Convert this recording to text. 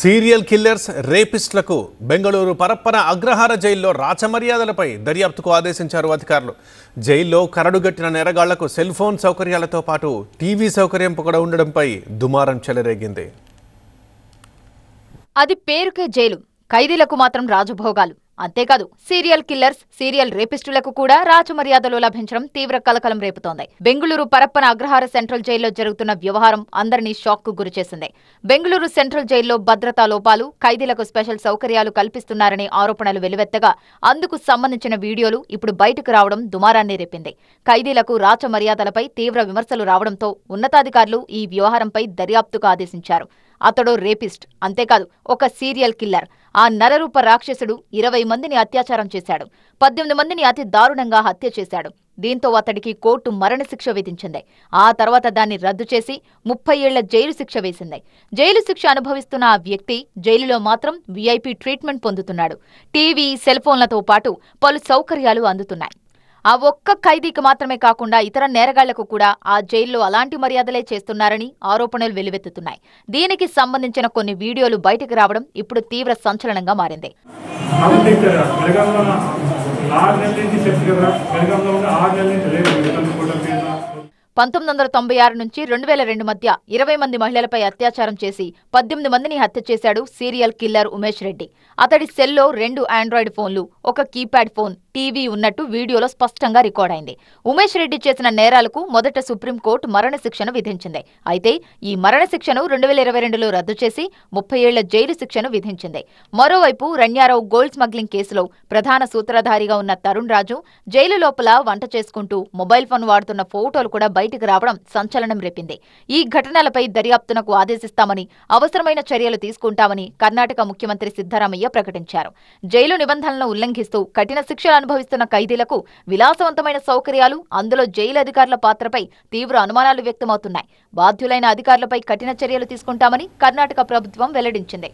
Serial killers రేపిస్టులకు Bengaluru Parappana Agrahara జైల్లో రాచమర్యాదలపై దర్యాప్తుకు ఆదేశించారు అధికారులు. జైల్లో కరడుగట్టిన నేరగాళ్లకు సెల్ ఫోన్ సౌకర్యాలతో పాటు టీవీ సౌకర్యం కూడా ఉండడంపై దుమారం చెలరేగింది. అది పేరుకే జైలు, ఖైదీలకు మాత్రం రాజభోగాలు. అంతేకాదు సీరియల్ కిల్లర్స్, సీరియల్ రేపిస్టులకు కూడా రాచమర్యాదలు లభించడం తీవ్ర కలకలం రేపుతోంది. బెంగళూరు పరప్పన అగ్రహార సెంట్రల్ జైల్లో జరుగుతున్న వ్యవహారం అందరినీ షాక్ కు గురిచేసింది. బెంగళూరు సెంట్రల్ జైల్లో భద్రతా లోపాలు, ఖైదీలకు స్పెషల్ సౌకర్యాలు కల్పిస్తున్నారనే ఆరోపణలు వెలువెత్తగా అందుకు సంబంధించిన వీడియోలు ఇప్పుడు బయటకు రావడం దుమారాన్ని రేపింది. ఖైదీలకు రాచమర్యాదలపై తీవ్ర విమర్శలు రావడంతో ఉన్నతాధికారులు ఈ వ్యవహారంపై దర్యాప్తుకు ఆదేశించారు. అతడు రేపిస్ట్, అంతేకాదు ఒక సీరియల్ కిల్లర్. ఆ నరరూప రాక్షసుడు 20 మందిని అత్యాచారం చేశాడు, 18 మందిని అతి దారుణంగా హత్య చేశాడు. దీంతో అతడికి కోర్టు మరణశిక్ష విధించింది. ఆ తర్వాత దాన్ని రద్దు చేసి 30 ఏళ్ల జైలు శిక్ష వేసింది. జైలు శిక్ష అనుభవిస్తున్న ఆ వ్యక్తి జైలులో మాత్రం వీఐపీ ట్రీట్మెంట్ పొందుతున్నాడు. టీవీ, సెల్ ఫోన్లతో పాటు పలు సౌకర్యాలు అందుతున్నాయి. ఆ ఒక్క ఖైదీకి మాత్రమే కాకుండా ఇతర నేరగాళ్లకు కూడా ఆ జైల్లో అలాంటి మర్యాదలే చేస్తున్నారని ఆరోపణలు వెలువెత్తుతున్నాయి. దీనికి సంబంధించిన కొన్ని వీడియోలు బయటకు రావడం ఇప్పుడు తీవ్ర సంచలనంగా మారింది. 1996 నుంచి 2002 మధ్య 20 మంది మహిళలపై అత్యాచారం చేసి 18 మందిని హత్య చేశాడు సీరియల్ కిల్లర్ ఉమేష్ రెడ్డి. అతడి సెల్లో 2 ఆండ్రాయిడ్ ఫోన్లు, ఒక కీప్యాడ్ ఫోన్, టీవీ ఉన్నట్టు వీడియోలో స్పష్టంగా రికార్డ్ అయింది. ఉమేష్ రెడ్డి చేసిన నేరాలకు మొదట సుప్రీంకోర్టు మరణశిక్షను విధించింది. అయితే ఈ మరణశిక్షను 2022లో రద్దు చేసి 30 ఏళ్ల జైలు శిక్షను విధించింది. మరోవైపు రణ్యారావు గోల్డ్ స్మగ్లింగ్ కేసులో ప్రధాన సూత్రధారిగా ఉన్న తరుణ్ రాజు జైలు లోపల వంట చేసుకుంటూ మొబైల్ ఫోన్ వాడుతున్న ఫోటోలు కూడా బయటకు రావడం సంచలనం రేపింది. ఈ ఘటనలపై దర్యాప్తునకు ఆదేశిస్తామని, అవసరమైన చర్యలు తీసుకుంటామని కర్ణాటక ముఖ్యమంత్రి సిద్ధరామయ్య ప్రకటించారు. జైలు నిబంధనలను ఉల్లంఘిస్తూ కఠిన శిక్షలు అనుభవిస్తున్న ఖైదీలకు విలాసవంతమైన సౌకర్యాలు, అందులో జైలు అధికారుల పాత్రపై తీవ్ర అనుమానాలు వ్యక్తమవుతున్నాయి. బాధ్యులైన అధికారులపై కఠిన చర్యలు తీసుకుంటామని కర్ణాటక ప్రభుత్వం వెల్లడించింది.